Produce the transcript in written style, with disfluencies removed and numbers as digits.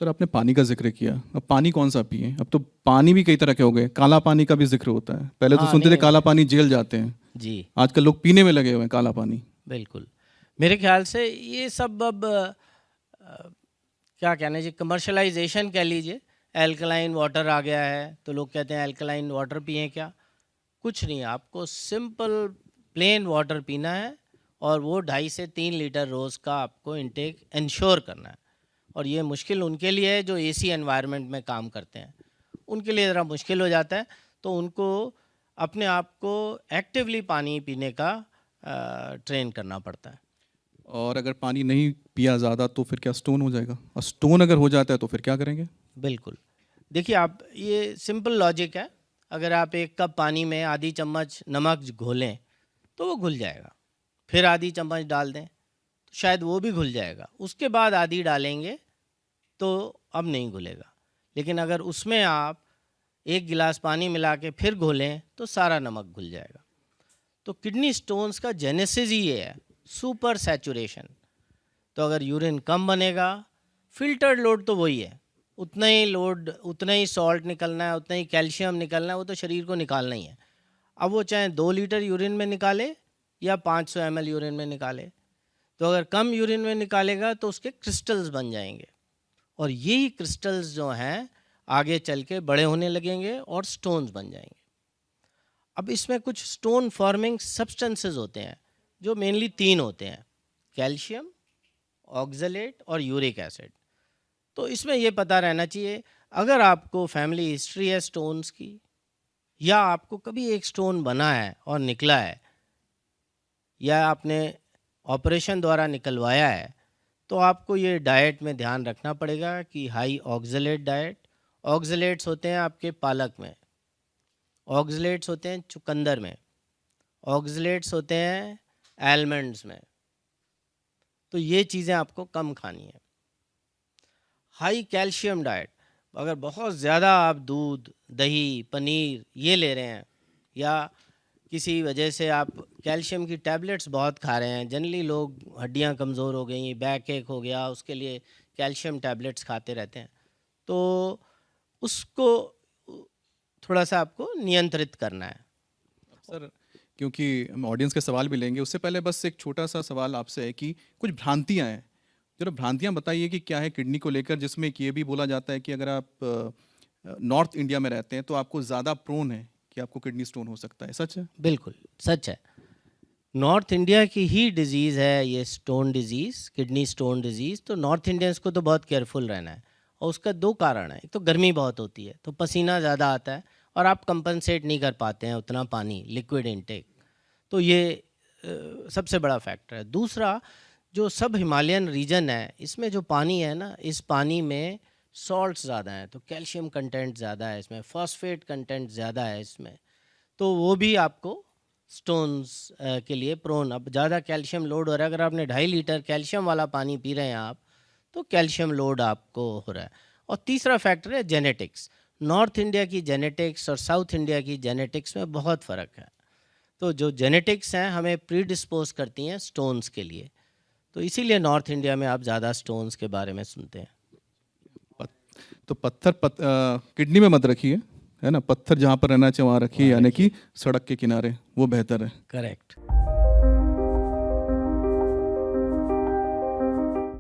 Sir आपने पानी का जिक्र किया, अब पानी कौन सा पिए? अब तो पानी भी कई तरह के हो गए, काला पानी का भी जिक्र होता है। पहले तो हाँ सुनते थे नहीं काला पानी जेल जाते हैं, जी आजकल लोग पीने में लगे हुए हैं काला पानी। बिल्कुल। मेरे ख्याल से ये सब अब क्या कहना चाहिए, कमर्शलाइजेशन कह लीजिए। एल्कलाइन वाटर आ गया है तो लोग कहते हैं एल्कलाइन वाटर पिएं। क्या, कुछ नहीं, आपको सिंपल प्लेन वाटर पीना है और वो 2.5 से 3 लीटर रोज़ का आपको इनटेक इंश्योर करना है। और ये मुश्किल उनके लिए है जो एसी एनवायरनमेंट में काम करते हैं, उनके लिए ज़रा मुश्किल हो जाता है। तो उनको अपने आप को एक्टिवली पानी पीने का ट्रेन करना पड़ता है। और अगर पानी नहीं पिया ज़्यादा तो फिर क्या स्टोन हो जाएगा? और स्टोन अगर हो जाता है तो फिर क्या करेंगे? बिल्कुल, देखिए आप, ये सिंपल लॉजिक है। अगर आप 1 कप पानी में आधी चम्मच नमक घोलें तो वो घुल जाएगा, फिर आधी चम्मच डाल दें तो शायद वो भी घुल जाएगा, उसके बाद आधी डालेंगे तो अब नहीं घुलेगा। लेकिन अगर उसमें आप 1 गिलास पानी मिला के फिर घोलें तो सारा नमक घुल जाएगा। तो किडनी स्टोन्स का जेनेसिस ही ये है, सुपर सैचुरेशन। तो अगर यूरिन कम बनेगा, फिल्टर्ड लोड तो वही है, उतना ही लोड, उतना ही सॉल्ट निकलना है, उतना ही कैल्शियम निकलना है, वो तो शरीर को निकालना ही है। अब वो चाहे 2 लीटर यूरिन में निकाले या 500 ml यूरिन में निकाले, तो अगर कम यूरिन में निकालेगा तो उसके क्रिस्टल्स बन जाएंगे, और यही क्रिस्टल्स जो हैं आगे चल के बड़े होने लगेंगे और स्टोन्स बन जाएंगे। अब इसमें कुछ स्टोन फॉर्मिंग सब्सटेंसेस होते हैं जो मेनली 3 होते हैं, कैल्शियम, ऑक्सलेट और यूरिक एसिड। तो इसमें ये पता रहना चाहिए, अगर आपको फैमिली हिस्ट्री है स्टोन्स की, या आपको कभी एक स्टोन बना है और निकला है, या आपने ऑपरेशन द्वारा निकलवाया है, तो आपको ये डाइट में ध्यान रखना पड़ेगा कि हाई ऑक्सलेट डाइट। ऑक्सलेट्स होते हैं आपके पालक में, ऑक्सलेट्स होते हैं चुकंदर में, ऑक्सलेट्स होते हैं आलमंड्स में। तो ये चीज़ें आपको कम खानी है। हाई कैल्शियम डाइट, अगर बहुत ज़्यादा आप दूध, दही, पनीर ये ले रहे हैं, या किसी वजह से आप कैल्शियम की टैबलेट्स बहुत खा रहे हैं, जनरली लोग हड्डियां कमज़ोर हो गई, बैक एक हो गया, उसके लिए कैल्शियम टैबलेट्स खाते रहते हैं, तो उसको थोड़ा सा आपको नियंत्रित करना है। सर क्योंकि हम ऑडियंस के सवाल भी लेंगे, उससे पहले बस एक छोटा सा सवाल आपसे है कि कुछ भ्रांतियां हैं, जरा भ्रांतियां बताइए कि क्या है किडनी को लेकर, जिसमें कि ये भी बोला जाता है कि अगर आप नॉर्थ इंडिया में रहते हैं तो आपको ज़्यादा प्रोन है कि आपको किडनी स्टोन हो सकता है, सच है? बिल्कुल सच है। नॉर्थ इंडिया की ही डिज़ीज़ है ये stone disease, kidney stone disease. तो नॉर्थ इंडियंस को तो बहुत केयरफुल रहना है, और उसका 2 कारण है। एक तो गर्मी बहुत होती है तो पसीना ज़्यादा आता है, और आप कंपनसेट नहीं कर पाते हैं उतना पानी, लिक्विड इनटेक। तो ये सबसे बड़ा फैक्टर है। दूसरा, जो सब हिमालयन रीजन है, इसमें जो पानी है ना, इस पानी में सॉल्ट्स ज़्यादा हैं, तो कैल्शियम कंटेंट ज़्यादा है इसमें, फॉस्फेट कंटेंट ज़्यादा है इसमें, तो वो भी आपको स्टोन्स के लिए प्रोन। अब ज़्यादा कैल्शियम लोड हो रहा है, अगर आपने 2.5 लीटर कैल्शियम वाला पानी पी रहे हैं आप, तो कैल्शियम लोड आपको हो रहा है। और तीसरा फैक्टर है जेनेटिक्स। नॉर्थ इंडिया की जेनेटिक्स और साउथ इंडिया की जेनेटिक्स में बहुत फ़र्क है। तो जो जेनेटिक्स हैं हमें प्री डिस्पोज करती हैं स्टोन्स के लिए, तो इसीलिए नॉर्थ इंडिया में आप ज़्यादा स्टोन्स के बारे में सुनते हैं। तो किडनी में मत रखिए, है ना, पत्थर जहाँ पर रहना चाहिए वहाँ रखिए, यानी कि सड़क के किनारे, वो बेहतर है। करेक्ट।